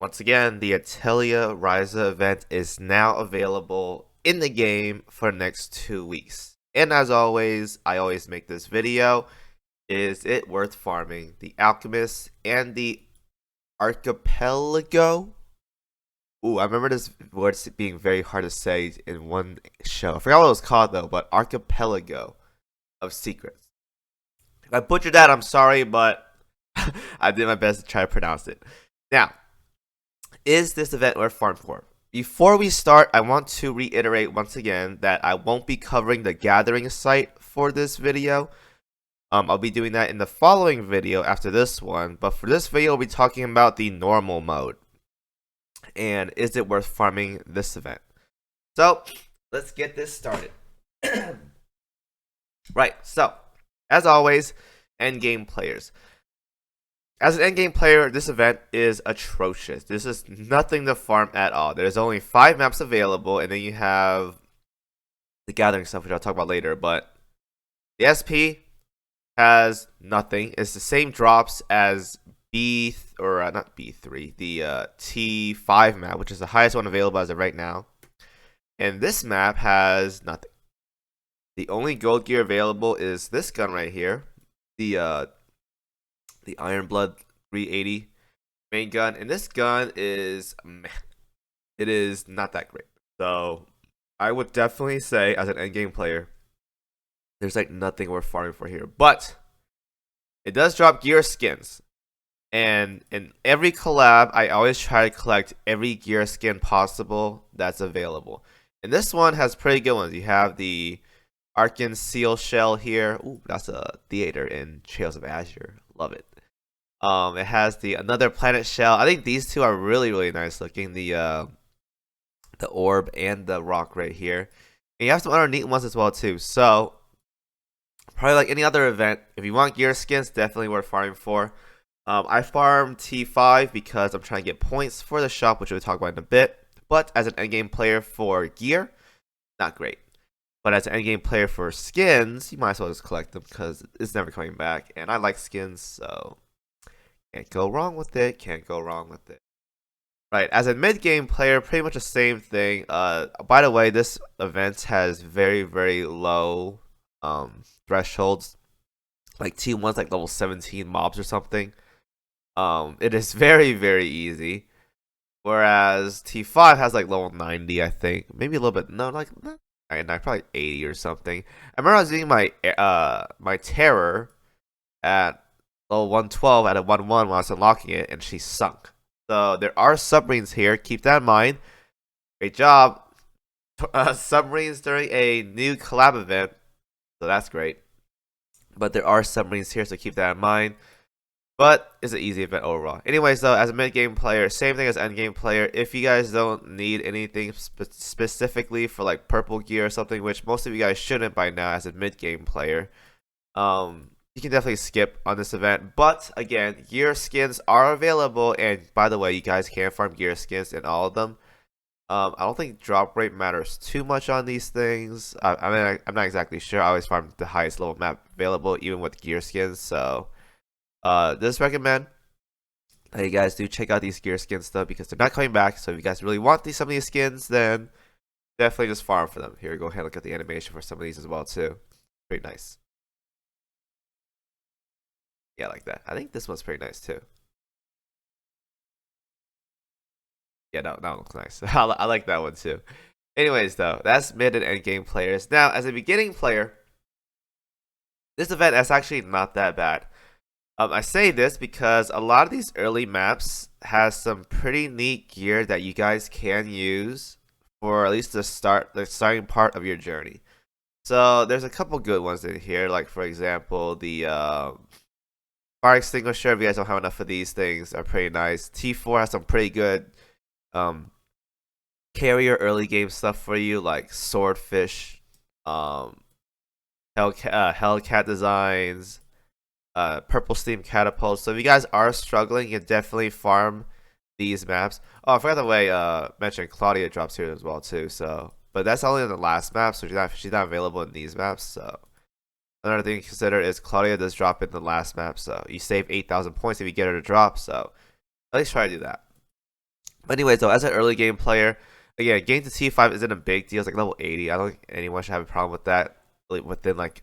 Once again, the Atelier Ryza event is now available in the game for the next 2 weeks. And as always, I always make this video. Is it worth farming the Alchemist and the Archipelago? Ooh, I remember this word being very hard to say in one show. I forgot what it was called though, but Archipelago of Secrets. If I butchered that, I'm sorry, but I did my best to try to pronounce it. Now, is this event worth farming for? Before we start, I want to reiterate once again that I won't be covering the gathering site for this video. I'll be doing that in the following video after this one, but for this video, we'll be talking about the normal mode. And is it worth farming this event? So, let's get this started. Right, so, as always, endgame players. As an endgame player, this event is atrocious. This is nothing to farm at all. There's only 5 maps available, and then you have the gathering stuff, which I'll talk about later. But the SP has nothing. It's the same drops as not B3, the T5 map, which is the highest one available as of right now. And this map has nothing. The only gold gear available is this gun right here, the Iron Blood 380 main gun, and this gun is meh. It is not that great. So I would definitely say, as an endgame player, there's like nothing worth farming for here. But it does drop gear skins, and in every collab, I always try to collect every gear skin possible that's available. And this one has pretty good ones. You have the Arcan Seal Shell here. Ooh, that's a theater in Trails of Azure. Love it. It has the Another Planet Shell. I think these two are really nice looking. The orb and the rock right here. And you have some other neat ones as well too. So probably like any other event, if you want gear skins, definitely worth farming for. I farm T5 because I'm trying to get points for the shop, which we'll talk about in a bit. But as an endgame player for gear, not great. But as an endgame player for skins, you might as well just collect them because it's never coming back. And I like skins, so can't go wrong with it. Can't go wrong with it. Right, as a mid-game player, pretty much the same thing. By the way, this event has very low thresholds. Like T1's like level 17 mobs or something. It is very easy. Whereas T5 has like level 90, I think. Maybe a little bit. No, like not 99, probably 80 or something. I remember I was using my terror at level 112 at a 1-1 when I was unlocking it, and she sunk. So there are submarines here. Keep that in mind. Great job. Submarines during a new collab event. So that's great. But there are submarines here, so keep that in mind. But it's an easy event overall. Anyways, though, as a mid-game player, same thing as end-game player. If you guys don't need anything specifically for like purple gear or something, which most of you guys shouldn't by now as a mid-game player, you can definitely skip on this event. But again, gear skins are available, and by the way, you guys can farm gear skins in all of them. I don't think drop rate matters too much on these things. I mean, I'm not exactly sure. I always farm the highest level map available, even with gear skins. So, just recommend that you guys do check out these gear skins stuff because they're not coming back. So if you guys really want some of these skins, then definitely just farm for them. Here, go ahead and look at the animation for some of these as well too. Pretty nice. Yeah, like that. I think this one's pretty nice too. Yeah, that one looks nice. I like that one too. Anyways, though, that's mid and end game players. Now, as a beginning player, this event is actually not that bad. I say this because a lot of these early maps has some pretty neat gear that you guys can use for at least the starting part of your journey. So there's a couple good ones in here, like for example the fire extinguisher. If you guys don't have enough of these things, are pretty nice. T4 has some pretty good um, carrier early game stuff for you, like swordfish, Hellcat designs, purple steam catapults. So if you guys are struggling, you can definitely farm these maps. Oh, I forgot the way mention Claudia drops here as well too. So, but that's only in the last map, so she's not available in these maps. So another thing to consider is Claudia does drop in the last map, so you save 8,000 points if you get her to drop. So at least try to do that. But anyways, though, as an early game player, again, getting to T5 isn't a big deal. It's like level 80. I don't think anyone should have a problem with that within like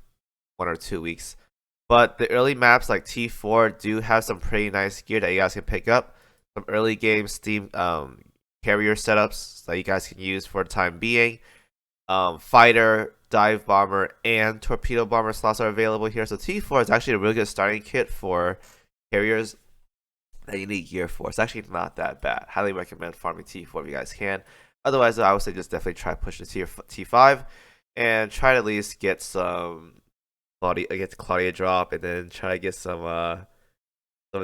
1 or 2 weeks. But the early maps like T4 do have some pretty nice gear that you guys can pick up. Some early game Steam carrier setups that you guys can use for the time being. Fighter, dive bomber, and torpedo bomber slots are available here. So T4 is actually a really good starting kit for carriers that you need gear for. It's actually not that bad. Highly recommend farming T4 if you guys can. Otherwise, I would say just definitely try pushing T5 and try to at least get some Claudia drop, and then try to get some of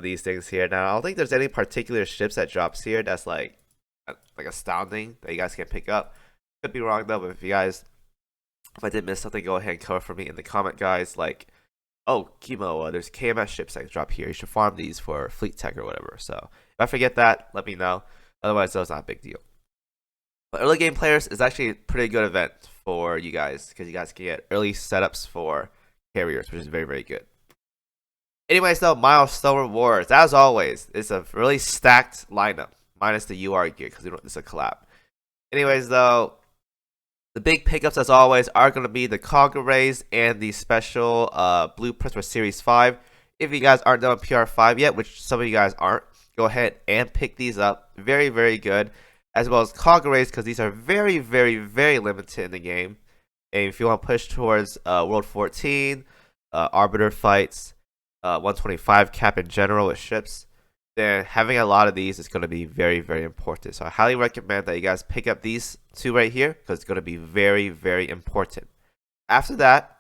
these things here. Now, I don't think there's any particular ships that drops here that's like astounding that you guys can pick up. Could be wrong though, but if I did miss something, go ahead and cover for me in the comment, guys. Like, oh, Kimo, there's KMS ships that drop here. You should farm these for fleet tech or whatever. So if I forget that, let me know. Otherwise, though, it's not a big deal. But early game players is actually a pretty good event for you guys because you guys can get early setups for carriers, which is very, very good. Anyways, though, Milestone rewards, as always, it's a really stacked lineup, minus the UR gear because it's a collab. Anyways, though, the big pickups, as always, are going to be the cog arrays and the special blueprints for Series 5. If you guys aren't done with PR5 yet, which some of you guys aren't, go ahead and pick these up. Very, very good. As well as cog arrays, because these are very, very, very limited in the game. And if you want to push towards World 14, Arbiter fights, 125 cap in general with ships, then having a lot of these is going to be very, very important. So I highly recommend that you guys pick up these two right here because it's going to be very, very important. After that,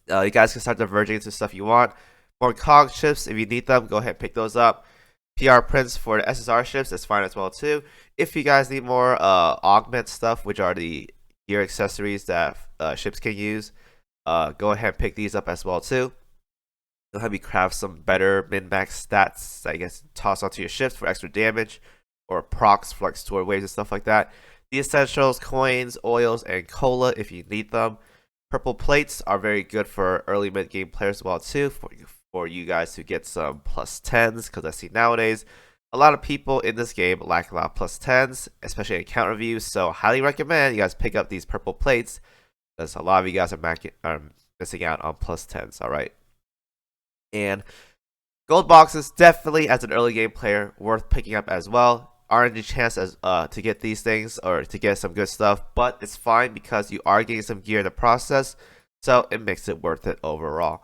you guys can start diverging into stuff you want. More cog ships, if you need them, go ahead and pick those up. PR prints for the SSR ships, that's fine as well too. If you guys need more augment stuff, which are the gear accessories that ships can use, go ahead and pick these up as well too. They'll help you craft some better min-max stats that you guys toss onto your ships for extra damage, or procs for like stored waves and stuff like that. The essentials, coins, oils, and cola if you need them. Purple plates are very good for early mid-game players as well too, for you guys to get some plus 10s, because I see nowadays a lot of people in this game lack a lot of plus 10s, especially in account reviews. So highly recommend you guys pick up these purple plates because a lot of you guys are missing out on plus 10s. All right. And gold boxes, definitely as an early game player, worth picking up as well. RNG chance to get these things or to get some good stuff, but it's fine because you are getting some gear in the process, so it makes it worth it overall.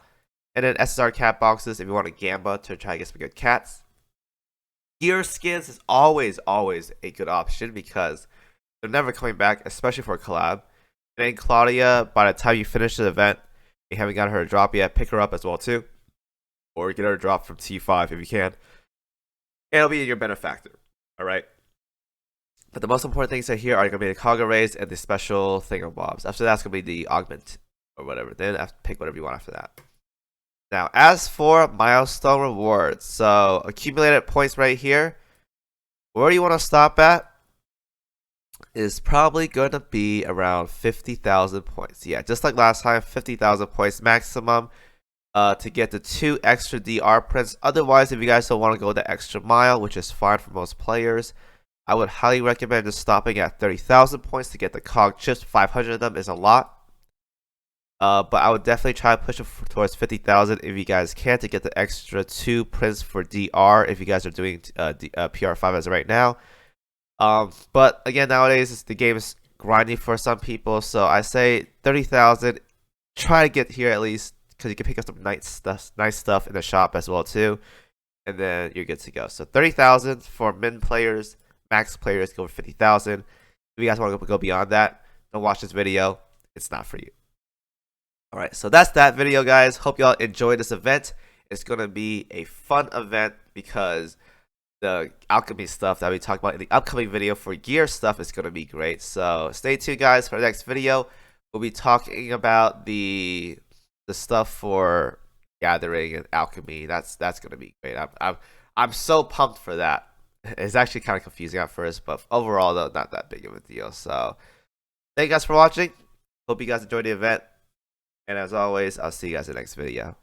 And then SSR cat boxes if you want a Gamba to try to get some good cats. Gear skins is always a good option because they're never coming back, especially for a collab. And then Claudia, by the time you finish the event, you haven't got her a drop yet, pick her up as well too. Or get her a drop from T5 if you can. And it'll be your benefactor. Alright? But the most important things here are going to be the cog arrays and the special thingamabobs. After that's going to be the augment or whatever. Then have to pick whatever you want after that. Now, as for milestone rewards, so accumulated points right here. Where you want to stop at is probably going to be around 50,000 points. Yeah, just like last time, 50,000 points maximum. To get the 2 extra DR prints. Otherwise, if you guys don't want to go the extra mile, which is fine for most players, I would highly recommend just stopping at 30,000 points to get the cog chips. 500 of them is a lot. But I would definitely try to push it towards 50,000 if you guys can to get the extra 2 prints for DR if you guys are doing PR5 as of right now. But again, nowadays the game is grinding for some people, so I say 30,000. Try to get here at least, because you can pick up some nice stuff in the shop as well too, and then you're good to go. So 30,000 for min players, max players go for 50,000. If you guys want to go beyond that, don't watch this video. It's not for you. All right, so that's that video, guys. Hope y'all enjoyed this event. It's gonna be a fun event because the alchemy stuff that we talked about in the upcoming video for gear stuff is gonna be great. So stay tuned, guys, for the next video. We'll be talking about the stuff for gathering and alchemy. That's gonna be great. I'm so pumped for that. It's actually kind of confusing at first, but overall though, not that big of a deal. So thank you guys for watching. Hope you guys enjoyed the event, and as always, I'll see you guys in the next video.